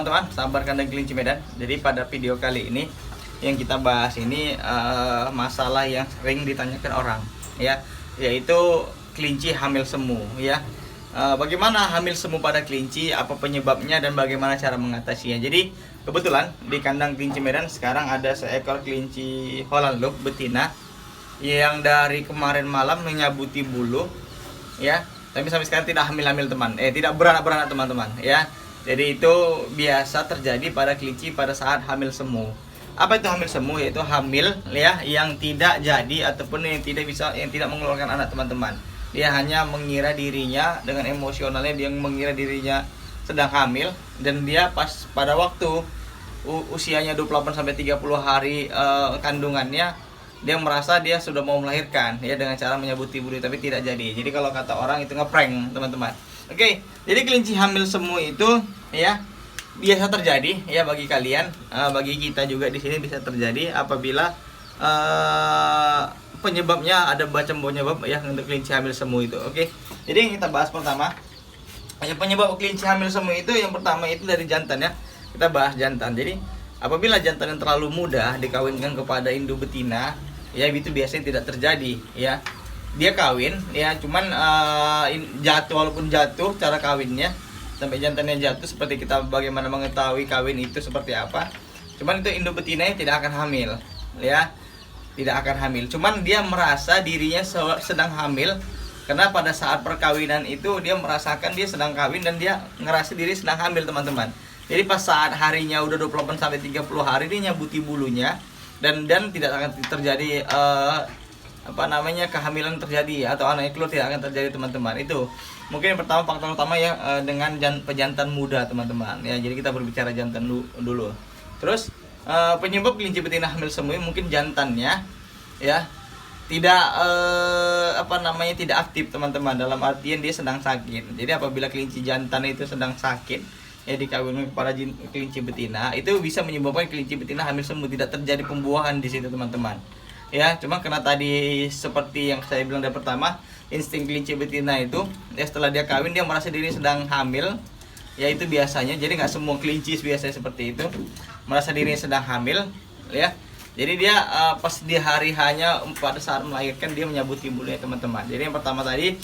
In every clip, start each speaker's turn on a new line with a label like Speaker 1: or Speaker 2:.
Speaker 1: teman-teman, sahabat kandang kelinci Medan. Jadi pada video kali ini yang kita bahas ini masalah yang sering ditanyakan orang, ya, yaitu kelinci hamil semu, ya. Bagaimana hamil semu pada kelinci, apa penyebabnya dan bagaimana cara mengatasinya. Jadi kebetulan di kandang kelinci Medan sekarang ada seekor kelinci Holland Look betina yang dari kemarin malam menyabuti bulu, ya, tapi sampai sekarang tidak hamil-hamil tidak beranak-beranak teman-teman, ya. Jadi itu biasa terjadi pada kelinci pada saat hamil semu. Apa itu hamil semu? Yaitu hamil, ya, yang tidak jadi ataupun yang tidak mengeluarkan anak teman-teman. Dia hanya mengira dirinya dengan emosionalnya, dia mengira dirinya sedang hamil, dan dia pas pada waktu usianya 28 sampai 30 hari kandungannya, dia merasa dia sudah mau melahirkan, ya, dengan cara menyabuti bulu, tapi tidak jadi. Jadi kalau kata orang itu ngeprank, teman-teman. Oke, jadi kelinci hamil semu itu, ya, biasa terjadi, ya, bagi kalian, bagi kita juga di sini bisa terjadi apabila penyebabnya ada macam penyebab, ya, untuk kelinci hamil semu itu. Oke, jadi yang kita bahas pertama, penyebab kelinci hamil semu itu yang pertama itu dari jantan, ya. Kita bahas jantan. Jadi apabila jantan yang terlalu muda dikawinkan kepada induk betina, ya, itu biasanya tidak terjadi, ya. Dia kawin, ya, cuman jatuh, walaupun jatuh cara kawinnya sampai jantannya jatuh, seperti kita bagaimana mengetahui kawin itu seperti apa. Cuman itu induk betinanya tidak akan hamil, ya, tidak akan hamil. Cuman dia merasa dirinya sedang hamil karena pada saat perkawinan itu dia merasakan dia sedang kawin dan dia ngerasa diri sedang hamil, teman-teman. Jadi pas saat harinya udah 28 sampai 30 hari dia nyabuti bulunya dan tidak akan terjadi kehamilan terjadi atau anak keluar tidak akan terjadi, teman-teman. Itu mungkin yang pertama, faktor utama, ya, dengan pejantan muda, teman-teman, ya. Jadi kita berbicara jantan dulu. Terus penyebab kelinci betina hamil semu mungkin jantannya, ya, tidak tidak aktif, teman-teman, dalam artian dia sedang sakit. Jadi apabila kelinci jantan itu sedang sakit, ya, dikawinkan kepada kelinci betina, itu bisa menyebabkan kelinci betina hamil semu, tidak terjadi pembuahan di situ, teman-teman. Ya, cuma karena tadi seperti yang saya bilang dari pertama, insting kelinci betina itu, ya, setelah dia kawin dia merasa diri sedang hamil, ya, itu biasanya. Jadi nggak semua kelinci biasanya seperti itu, merasa diri sedang hamil, ya. Jadi dia pas di hari hanya pada saat melahirkan dia menyabuti bulunya, teman-teman. Jadi yang pertama tadi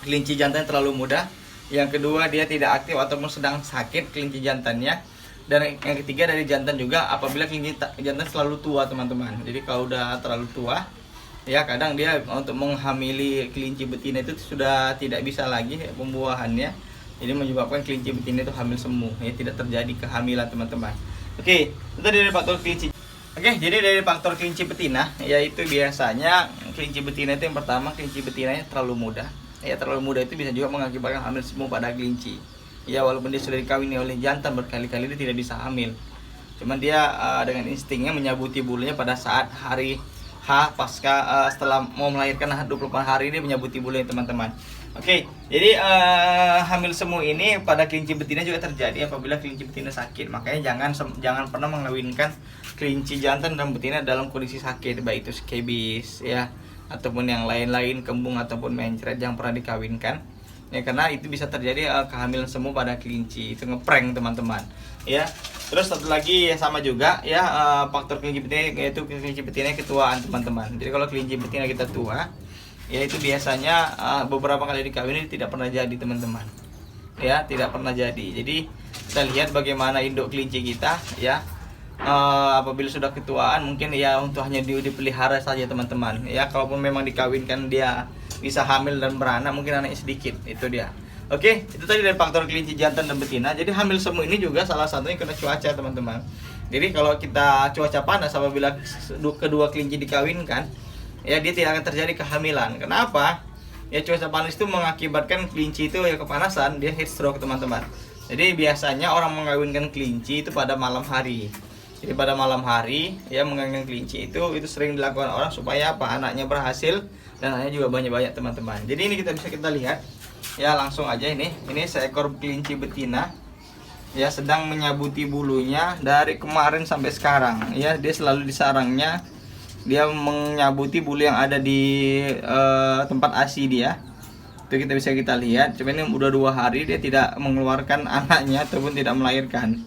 Speaker 1: kelinci jantan terlalu muda, yang kedua dia tidak aktif ataupun sedang sakit kelinci jantannya, dan yang ketiga dari jantan juga apabila kelinci jantan selalu tua, teman-teman. Jadi kalau udah terlalu tua, ya, kadang dia untuk menghamili kelinci betina itu sudah tidak bisa lagi, ya, pembuahannya. Jadi menyebabkan kelinci betina itu hamil semu, ya, tidak terjadi kehamilan, teman-teman. Oke, itu dari faktor kelinci. Oke, jadi dari faktor kelinci betina, yaitu biasanya kelinci betina itu yang pertama, kelinci betinanya terlalu muda. Ya, terlalu muda itu bisa juga mengakibatkan hamil semu pada kelinci. Ya, walaupun dia sudah dikawini oleh jantan berkali-kali, dia tidak bisa hamil. Cuman dia dengan instingnya menyabuti bulunya pada saat hari H pasca setelah mau melahirkan 28 hari ini menyabuti bulunya, teman-teman. Oke, jadi hamil semu ini pada kelinci betina juga terjadi apabila kelinci betina sakit. Makanya jangan pernah mengawinkan kelinci jantan dan betina dalam kondisi sakit, baik itu skebis, ya, ataupun yang lain-lain, kembung ataupun mencret, yang pernah dikawinkan, ya, karena itu bisa terjadi kehamilan semu pada kelinci. Itu ngeprank, teman-teman, ya. Terus satu lagi, ya, sama juga, ya, faktor kelinci betina, yaitu kelinci betina ketuaan, teman-teman. Jadi kalau kelinci betina kita tua, ya, itu biasanya beberapa kali dikawin tidak pernah jadi, teman-teman, ya, tidak pernah jadi. Jadi kita lihat bagaimana induk kelinci kita, ya, apabila sudah ketuaan mungkin, ya, untuk hanya dipelihara saja, teman-teman, ya. Kalaupun memang dikawinkan dia bisa hamil dan beranak, mungkin anaknya sedikit, itu dia. Oke, itu tadi dari faktor kelinci jantan dan betina. Jadi hamil semu ini juga salah satunya kena cuaca, teman-teman. Jadi kalau kita cuaca panas apabila kedua kelinci dikawinkan, ya, dia tidak akan terjadi kehamilan. Kenapa? Ya, cuaca panas itu mengakibatkan kelinci itu, ya, kepanasan, dia heat stroke, teman-teman. Jadi biasanya orang mengawinkan kelinci itu pada malam hari. Jadi pada malam hari, ya, mengawinkan kelinci itu sering dilakukan orang supaya apa? Anaknya berhasil dan anaknya juga banyak-banyak, teman-teman. Jadi ini kita lihat, ya, langsung aja ini seekor kelinci betina, ya, sedang menyabuti bulunya dari kemarin sampai sekarang, ya. Dia selalu di sarangnya, dia menyabuti bulu yang ada di tempat ASI dia, Itu kita lihat. Cuman ini udah 2 hari dia tidak mengeluarkan anaknya ataupun tidak melahirkan.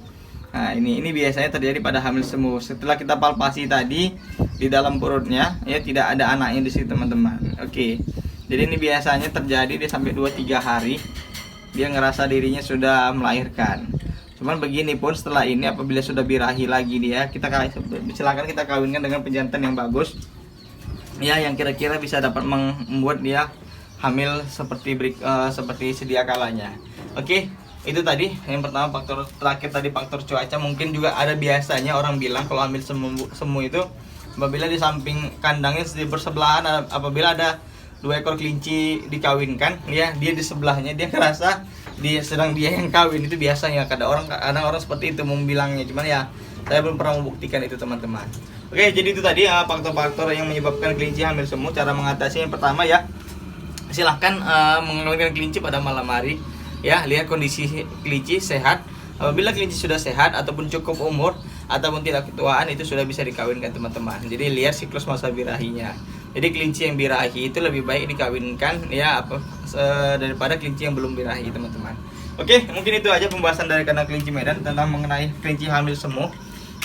Speaker 1: Nah, ini biasanya terjadi pada hamil semu. Setelah kita palpasi tadi di dalam perutnya, ya tidak ada anaknya di situ, teman-teman. Oke. Jadi ini biasanya terjadi dia sampai 2-3 hari dia ngerasa dirinya sudah melahirkan. Cuman begini pun setelah ini apabila sudah birahi lagi dia, silakan kita kawinkan dengan pejantan yang bagus. Ya, yang kira-kira bisa dapat membuat dia hamil seperti sedia kalanya. Oke. Itu tadi yang pertama, faktor terakhir tadi faktor cuaca. Mungkin juga ada biasanya orang bilang kalau hamil semu itu apabila di samping kandangnya bersebelahan, apabila ada 2 ekor kelinci dikawinkan, ya dia di sebelahnya dia ngerasa sedang dia yang kawin. Itu biasanya kadang orang seperti itu membilangnya, cuman ya saya belum pernah membuktikan itu, teman-teman. Oke, jadi itu tadi faktor-faktor yang menyebabkan kelinci hamil semu. Cara mengatasi yang pertama ya, silahkan mengawinkan kelinci pada malam hari. Ya, lihat kondisi kelinci sehat. Apabila kelinci sudah sehat ataupun cukup umur ataupun tidak ketuaan, itu sudah bisa dikawinkan, teman-teman. Jadi lihat siklus masa birahinya. Jadi kelinci yang birahi itu lebih baik dikawinkan ya daripada kelinci yang belum birahi, teman-teman. Oke, mungkin itu aja pembahasan dari kandang kelinci Medan tentang mengenai kelinci hamil semu.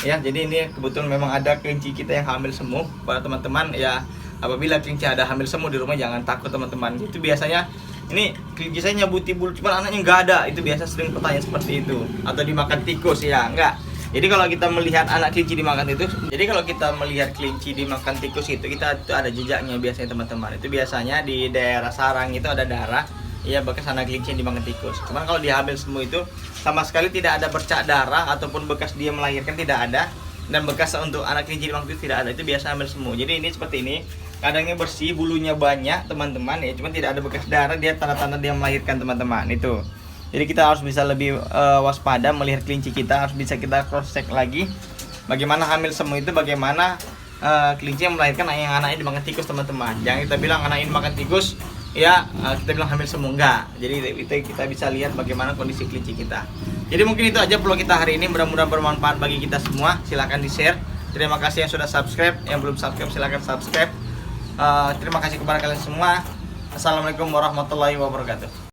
Speaker 1: Ya, jadi ini kebetulan memang ada kelinci kita yang hamil semu. Para teman-teman ya, apabila kelinci ada hamil semu di rumah jangan takut, teman-teman. Itu biasanya ini kelinci saya nyabuti bulu cuman anaknya nggak ada. Itu biasa sering pertanyaan seperti itu. Atau dimakan tikus, ya enggak. Jadi kalau kita melihat anak kelinci dimakan tikus, itu ada jejaknya biasanya, teman-teman. Itu biasanya di daerah sarang itu ada darah, ya bekas anak kelinci yang dimakan tikus. Cuman kalau di hamil semu itu sama sekali tidak ada bercak darah ataupun bekas dia melahirkan, tidak ada. Dan bekas untuk anak kelinci dimakan tikus tidak ada. Itu biasa hamil semu. Jadi ini seperti ini. Kandangnya bersih, bulunya banyak, teman-teman ya, cuma tidak ada bekas darah, dia tanda-tanda dia melahirkan, teman-teman. Itu. Jadi kita harus bisa lebih waspada melihat kelinci kita, harus bisa kita cross check lagi bagaimana hamil semu itu, bagaimana kelinci yang melahirkan yang anaknya dimakan tikus, teman-teman. Jangan kita bilang anaknya dimakan tikus, ya kita bilang hamil semu, enggak. Jadi itu kita bisa lihat bagaimana kondisi kelinci kita. Jadi mungkin itu aja vlog kita hari ini, mudah-mudahan bermanfaat bagi kita semua. Silahkan di-share. Terima kasih yang sudah subscribe, yang belum subscribe silahkan subscribe. Terima kasih kepada kalian semua. Assalamualaikum warahmatullahi wabarakatuh.